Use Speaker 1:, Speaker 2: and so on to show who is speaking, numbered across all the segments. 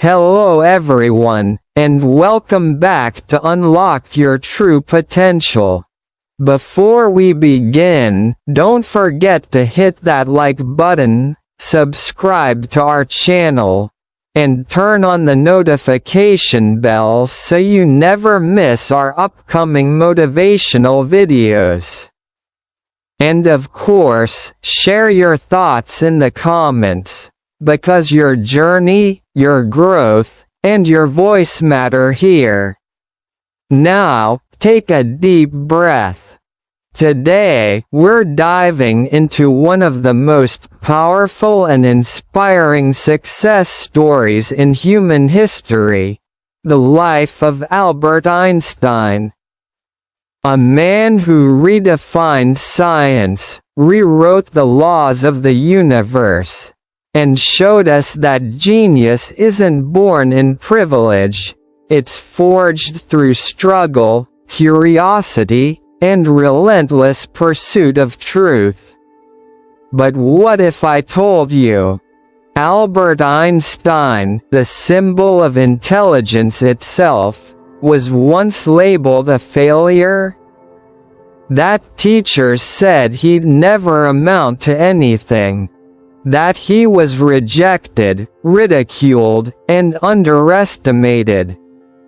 Speaker 1: Hello everyone, and welcome back to Unlock Your True Potential. Before we begin, don't forget to hit that like button, subscribe to our channel, and turn on the notification bell so you never miss our upcoming motivational videos. And of course, share your thoughts in the comments, because your journey, your growth, and your voice matter here. Now, take a deep breath. Today, we're diving into one of the most powerful and inspiring success stories in human history, the life of Albert Einstein. A man who redefined science, rewrote the laws of the universe, and showed us that genius isn't born in privilege, it's forged through struggle, curiosity, and relentless pursuit of truth. But what if I told you? Albert Einstein, the symbol of intelligence itself, was once labeled a failure? That teachers said he'd never amount to anything. That he was rejected, ridiculed, and underestimated.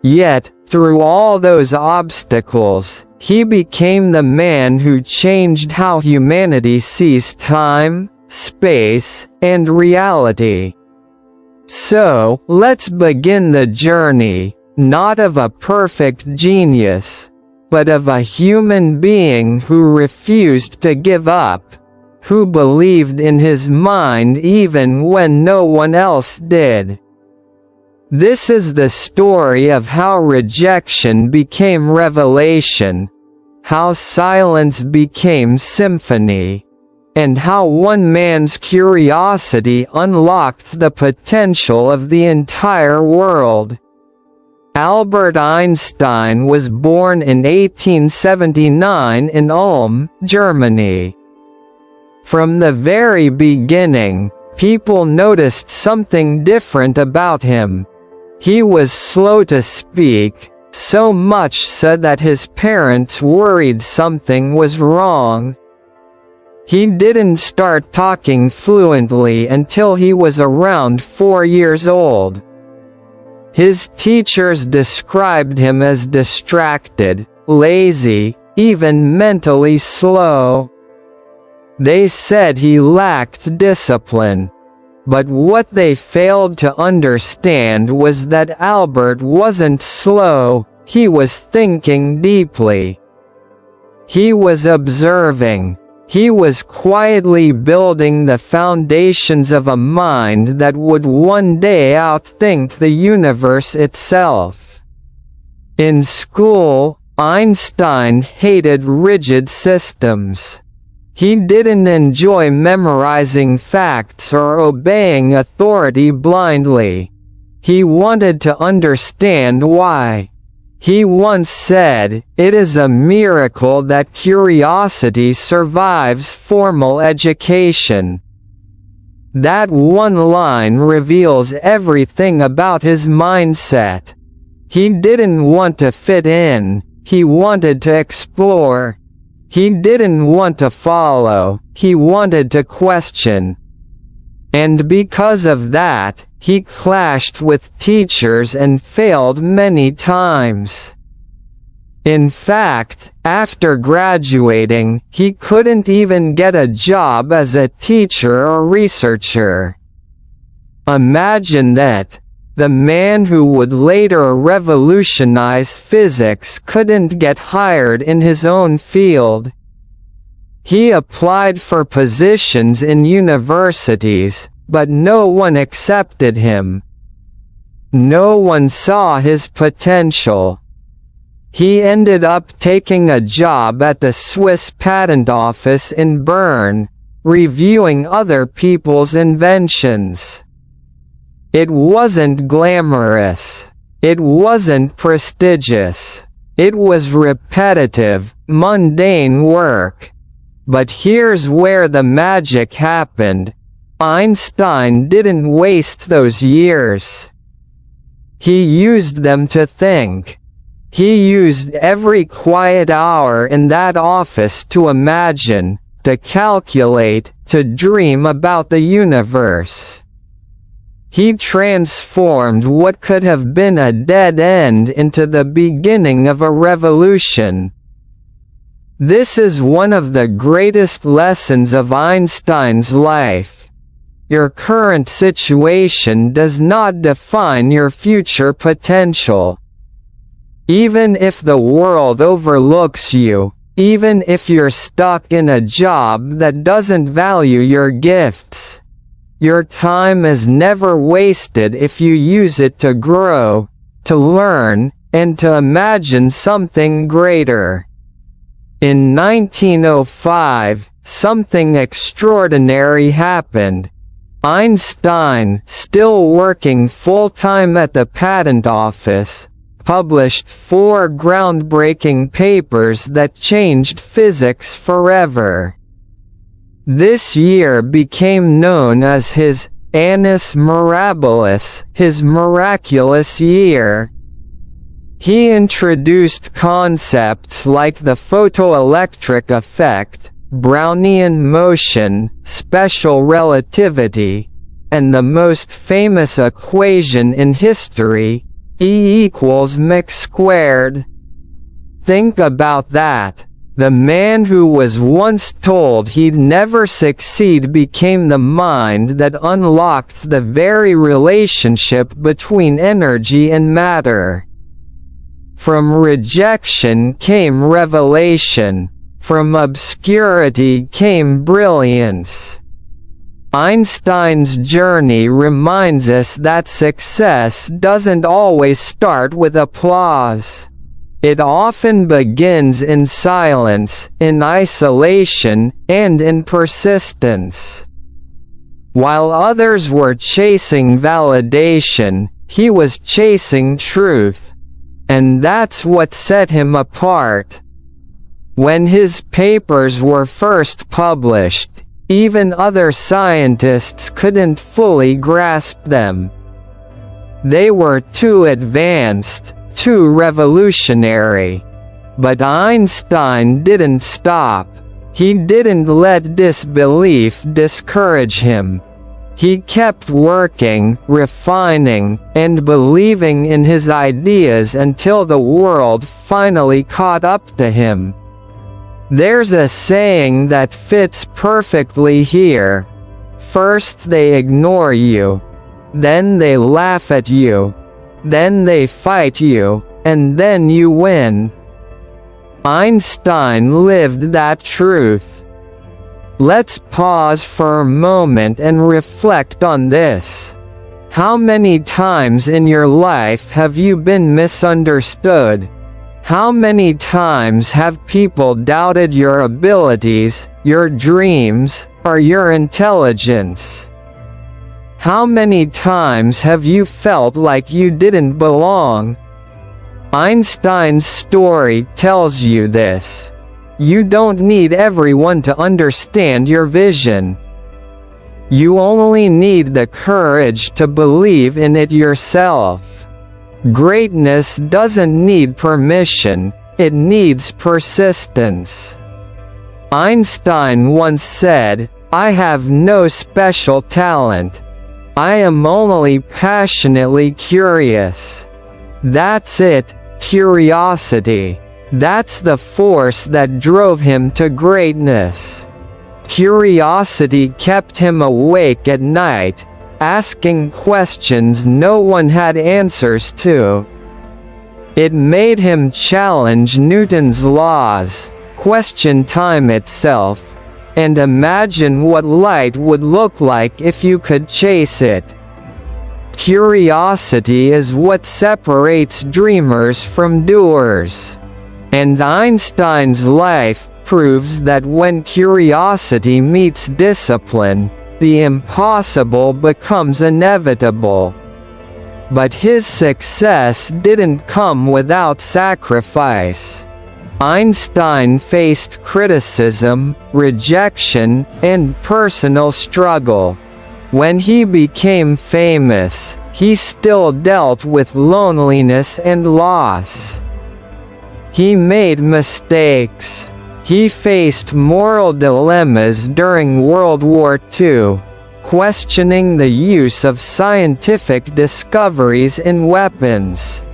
Speaker 1: Yet, through all those obstacles, he became the man who changed how humanity sees time, space, and reality. So, let's begin the journey, not of a perfect genius, but of a human being who refused to give up, who believed in his mind even when no one else did. This is the story of how rejection became revelation, how silence became symphony, and how one man's curiosity unlocked the potential of the entire world. Albert Einstein was born in 1879 in Ulm, Germany. From the very beginning, people noticed something different about him. He was slow to speak, so much so that his parents worried something was wrong. He didn't start talking fluently until he was around 4 years old. His teachers described him as distracted, lazy, even mentally slow. They said he lacked discipline. But what they failed to understand was that Albert wasn't slow, he was thinking deeply. He was observing. He was quietly building the foundations of a mind that would one day outthink the universe itself. In school, Einstein hated rigid systems. He didn't enjoy memorizing facts or obeying authority blindly. He wanted to understand why. He once said, "It is a miracle that curiosity survives formal education." That one line reveals everything about his mindset. He didn't want to fit in, he wanted to explore. He didn't want to follow, he wanted to question. And because of that, he clashed with teachers and failed many times. In fact, after graduating, he couldn't even get a job as a teacher or researcher. Imagine that. The man who would later revolutionize physics couldn't get hired in his own field. He applied for positions in universities, but no one accepted him. No one saw his potential. He ended up taking a job at the Swiss Patent Office in Bern, reviewing other people's inventions. It wasn't glamorous. It wasn't prestigious. It was repetitive, mundane work. But here's where the magic happened. Einstein didn't waste those years. He used them to think. He used every quiet hour in that office to imagine, to calculate, to dream about the universe. He transformed what could have been a dead end into the beginning of a revolution. This is one of the greatest lessons of Einstein's life. Your current situation does not define your future potential. Even if the world overlooks you, even if you're stuck in a job that doesn't value your gifts, your time is never wasted if you use it to grow, to learn, and to imagine something greater. In 1905, something extraordinary happened. Einstein, still working full-time at the patent office, published 4 groundbreaking papers that changed physics forever. This year became known as his annus mirabilis, his miraculous year. He introduced concepts like the photoelectric effect, Brownian motion, special relativity, and the most famous equation in history, E equals mc squared. Think about that. The man who was once told he'd never succeed became the mind that unlocked the very relationship between energy and matter. From rejection came revelation. From obscurity came brilliance. Einstein's journey reminds us that success doesn't always start with applause. It often begins in silence, in isolation, and in persistence. While others were chasing validation, he was chasing truth. And that's what set him apart. When his papers were first published, even other scientists couldn't fully grasp them. They were too advanced, too revolutionary. But Einstein didn't stop. He didn't let disbelief discourage him. He kept working, refining, and believing in his ideas until the world finally caught up to him. There's a saying that fits perfectly here. First they ignore you. Then they laugh at you. Then they fight you, and then you win. Einstein lived that truth. Let's pause for a moment and reflect on this. How many times in your life have you been misunderstood? How many times have people doubted your abilities, your dreams, or your intelligence? How many times have you felt like you didn't belong? Einstein's story tells you this. You don't need everyone to understand your vision. You only need the courage to believe in it yourself. Greatness doesn't need permission, it needs persistence. Einstein once said, "I have no special talent. I am only passionately curious." That's it, curiosity. That's the force that drove him to greatness. Curiosity kept him awake at night, asking questions no one had answers to. It made him challenge Newton's laws, question time itself, and imagine what light would look like if you could chase it. Curiosity is what separates dreamers from doers. And Einstein's life proves that when curiosity meets discipline, the impossible becomes inevitable. But his success didn't come without sacrifice. Einstein faced criticism, rejection, and personal struggle. When he became famous, he still dealt with loneliness and loss. He made mistakes. He faced moral dilemmas during World War II, questioning the use of scientific discoveries in weapons.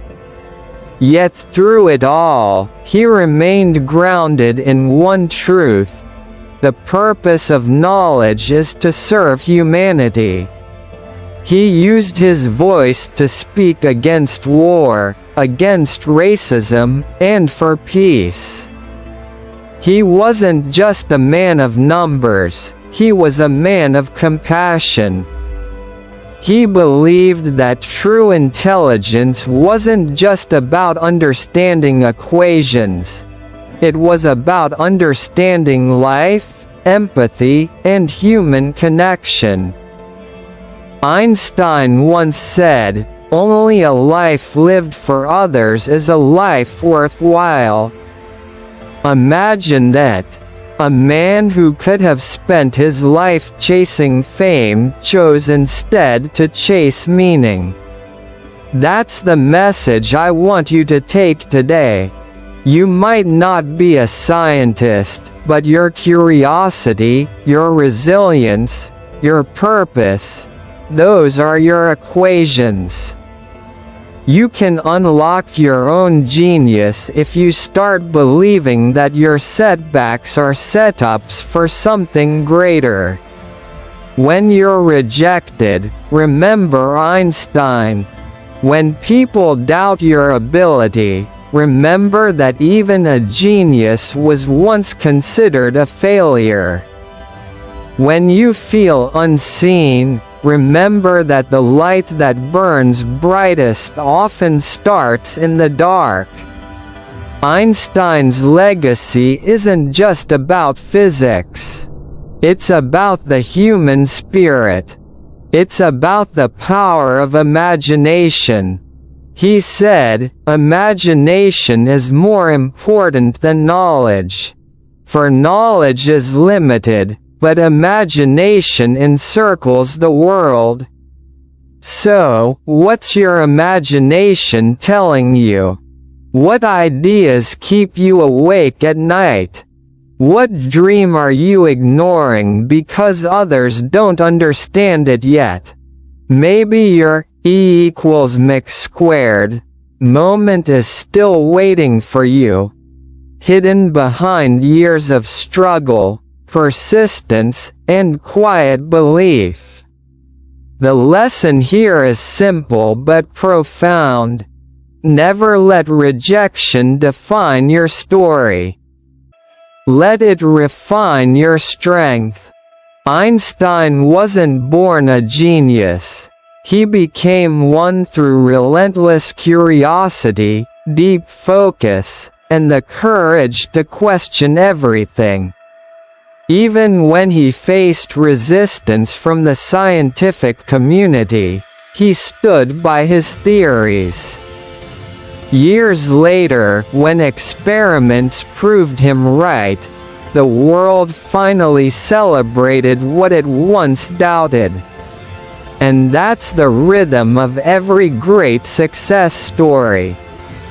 Speaker 1: Yet through it all, he remained grounded in one truth: the purpose of knowledge is to serve humanity. He used his voice to speak against war, against racism, and for peace. He wasn't just a man of numbers, he was a man of compassion. He believed that true intelligence wasn't just about understanding equations. It was about understanding life, empathy, and human connection. Einstein once said, "Only a life lived for others is a life worthwhile." Imagine that. A man who could have spent his life chasing fame chose instead to chase meaning. That's the message I want you to take today. You might not be a scientist, but your curiosity, your resilience, your purpose, those are your equations. You can unlock your own genius if you start believing that your setbacks are setups for something greater. When you're rejected, remember Einstein. When people doubt your ability, remember that even a genius was once considered a failure. When you feel unseen, remember that the light that burns brightest often starts in the dark. Einstein's legacy isn't just about physics. It's about the human spirit. It's about the power of imagination. He said, "Imagination is more important than knowledge. For knowledge is limited, but imagination encircles the world." So, what's your imagination telling you? What ideas keep you awake at night? What dream are you ignoring because others don't understand it yet? Maybe your E=mc² moment is still waiting for you, hidden behind years of struggle, persistence, and quiet belief. The lesson here is simple but profound. Never let rejection define your story. Let it refine your strength. Einstein wasn't born a genius. He became one through relentless curiosity, deep focus, and the courage to question everything. Even when he faced resistance from the scientific community, he stood by his theories. Years later, when experiments proved him right, the world finally celebrated what it once doubted. And that's the rhythm of every great success story.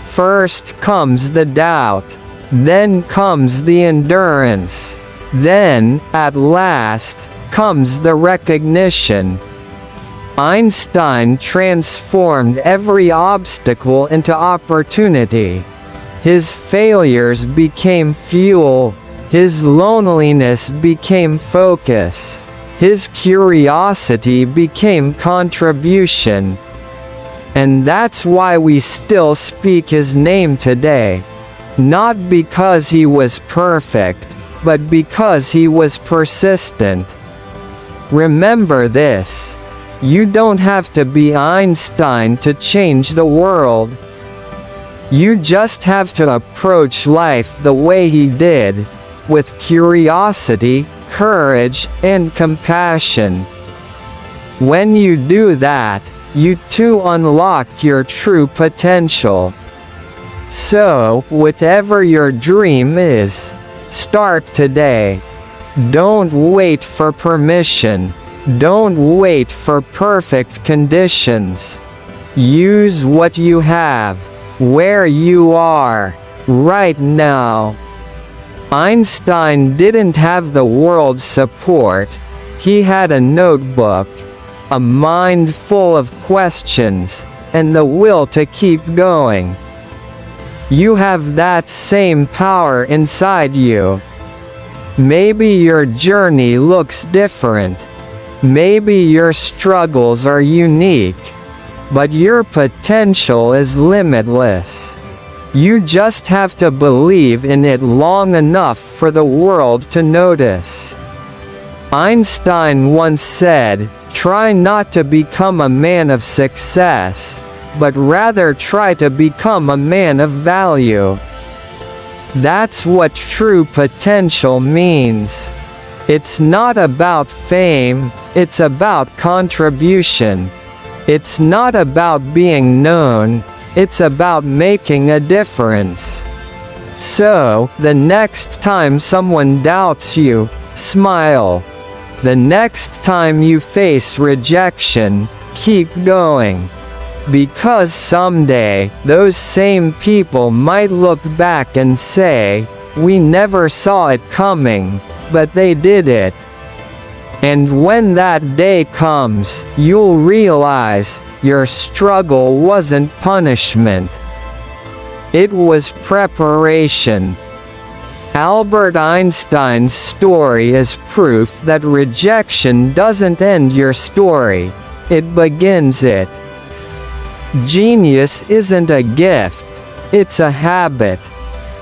Speaker 1: First comes the doubt, then comes the endurance, then, at last, comes the recognition. Einstein transformed every obstacle into opportunity. His failures became fuel. His loneliness became focus. His curiosity became contribution. And that's why we still speak his name today. Not because he was perfect, but because he was persistent. Remember this. You don't have to be Einstein to change the world. You just have to approach life the way he did, with curiosity, courage, and compassion. When you do that, you too unlock your true potential. So, whatever your dream is, start today. Don't wait for permission. Don't wait for perfect conditions. Use what you have, where you are, right now. Einstein didn't have the world's support. He had a notebook, a mind full of questions, and the will to keep going. You have that same power inside you. Maybe your journey looks different. Maybe your struggles are unique. But your potential is limitless. You just have to believe in it long enough for the world to notice. Einstein once said, "Try not to become a man of success, but rather try to become a man of value." That's what true potential means. It's not about fame, it's about contribution. It's not about being known, it's about making a difference. So, the next time someone doubts you, smile. The next time you face rejection, keep going. Because someday, those same people might look back and say, "We never saw it coming, but they did it." And when that day comes, you'll realize, your struggle wasn't punishment. It was preparation. Albert Einstein's story is proof that rejection doesn't end your story, it begins it. Genius isn't a gift, it's a habit.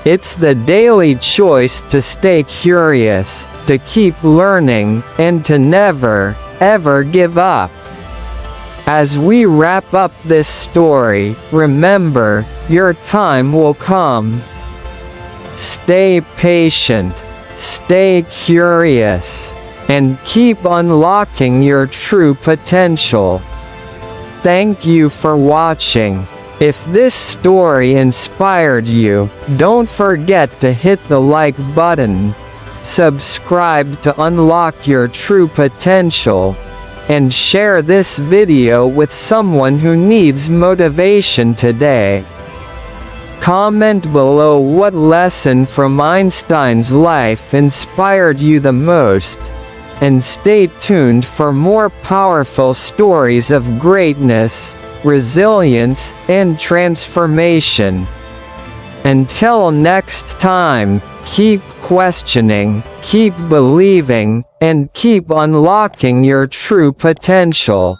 Speaker 1: It's the daily choice to stay curious, to keep learning, and to never, ever give up. As we wrap up this story, remember, your time will come. Stay patient, stay curious, and keep unlocking your true potential. Thank you for watching. If this story inspired you, don't forget to hit the like button, subscribe to unlock your true potential, and share this video with someone who needs motivation today. Comment below what lesson from Einstein's life inspired you the most, and stay tuned for more powerful stories of greatness, resilience, and transformation. Until next time, keep questioning, keep believing, and keep unlocking your true potential.